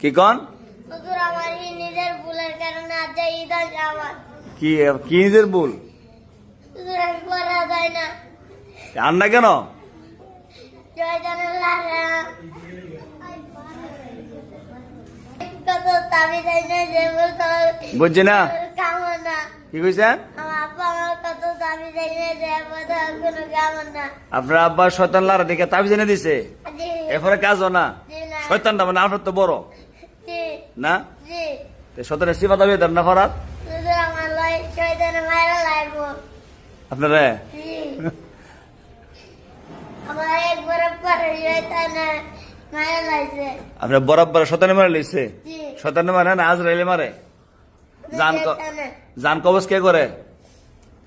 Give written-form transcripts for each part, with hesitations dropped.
কি কন হুজুর আমার নিজের ভুলের কারণে আজ ঈদ আছে আমার। কি কি নিজের ভুল হুজুর আমি পড়া যায় না। আর না কেন জয়জনের লাগে কত দাবি দেয় না যে বলতো বুঝছি না কামন না। কি কইছেন আমার আব্বা আমার কত দাবি দেয় না যে বলতো কোনো কামন না। আপনার আব্বা শয়তান লারা দেখে তাবিজ এনে দিছে জি এরপরে কাজও না জি না শয়তানটা মানে আপনার তো বড় জি না জি শয়তানের সিফাত হবে তার না ফরাত হুজুর আমার লাই জয়জনের মায়েরা লাগবো। আপনারা জি আমার একবার পরে জয়জনে মায়েরা লাগছে। আপনার বরাবর শয়তানে মারে লইছে জি শয়তানে মারে না আজরাইলে মারে জান জয়জনে জান কবজ কে করে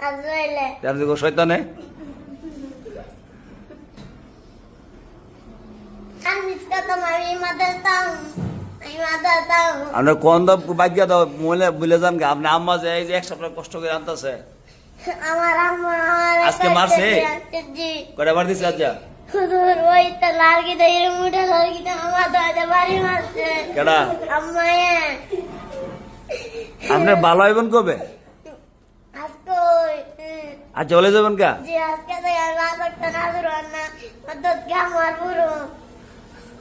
আজরাইলে তার দিকে শয়তানে আমি কত মারি মাদাতাম আমি মাদাতাম আপনার কোন দাম বাগিয়া দাও মহিলা বুলে যান গা আপনি আম্মা যে এই যে এক সপ্তাহ কষ্ট করে আনতেছে আমার আম্মা আমার আজকে মারছে? জি কয়টা বার দিছে আজ হুজুর ওই তো লালকি দই মুঠে লালকি তো আমার দাদা বাড়ি মারছে কেডা আম্মা আপনার ভালো হইবেন কবে আজকে ওই আজ চলে যাবেন কা জি আজকে তো আর বাজারটা না শুরু না অত গাম আর পুরো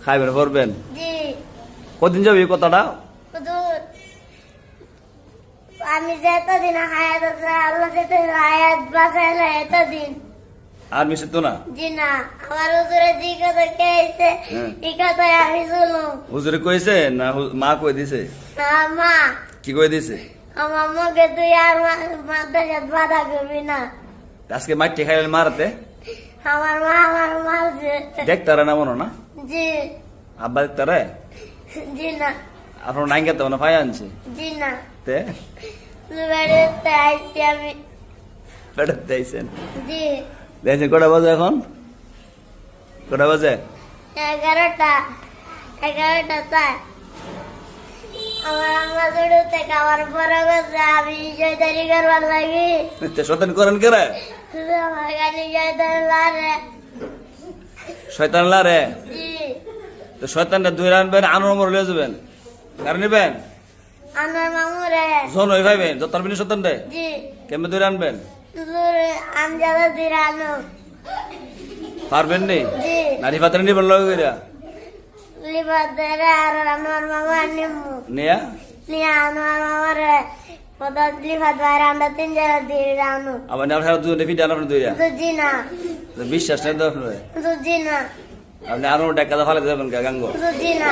খাইবেন করবেন জি কদিন যাবে এই কথাটা হুজুর আমি যে এতদিন হায়াত আছে আল্লাহ যেতে হায়াত বাঁচাইলে এতদিন আর মিশে তো না জি না আমার হুজুরে জি কথা খেয়েছে হ্যাঁ। এই কথায় আমি শুনলাম হুজুরে কইছে না মা কই দিছে আমার মা কি কই দিছে আমার মুখে তুই আর মাদ্রাসাত বাধা করবি না। আজকে মাটি খাইলেন মারতে আমার মা আমার মারছে দেখতারা না মনো না জি আব্বা দেখতারে জি না আপনার নাইঙ্গা তো না ফাই আনছে জি না তে বেড়াতে আইছি আমি বেড়াতে আইছেন জি দেখছেন কটা বাজে এখন কটা বাজে 11টা তাই আমার আম্মা ছোট থেকে আমার বড় গেছে আমি জয়দারি করবার লাগি শয়তান করেন কে রে শুধু আমার গাড়ি জয়দারি লারে শয়তান লারে জি তো শয়তানটা দুই আনবেন আনোর মর লয়ে যাবেন কারণ নিবেন আমার মামুরে জন হই ভাইবেন যত পারবেন শয়তান রে জি কেমনে দুই আনবেন দূরে আমজাদা দিরানো পারবেন নি জি নারী পাত্র নিবেন লগে কইরা লিবাদারে আর আমার মামা নিমু নিয়া নিয়ে আমার মামারে পদার লিবাদ বাইরে আমরা 3 জনে দিরানো আবার না আপনার দুই ফিট আনার দুইরা তো জি না বিশ্বাস নেই তো আপনার তো জি না আপনি আরো টাকা ফালে যাবেন গাঙ্গ তো জি না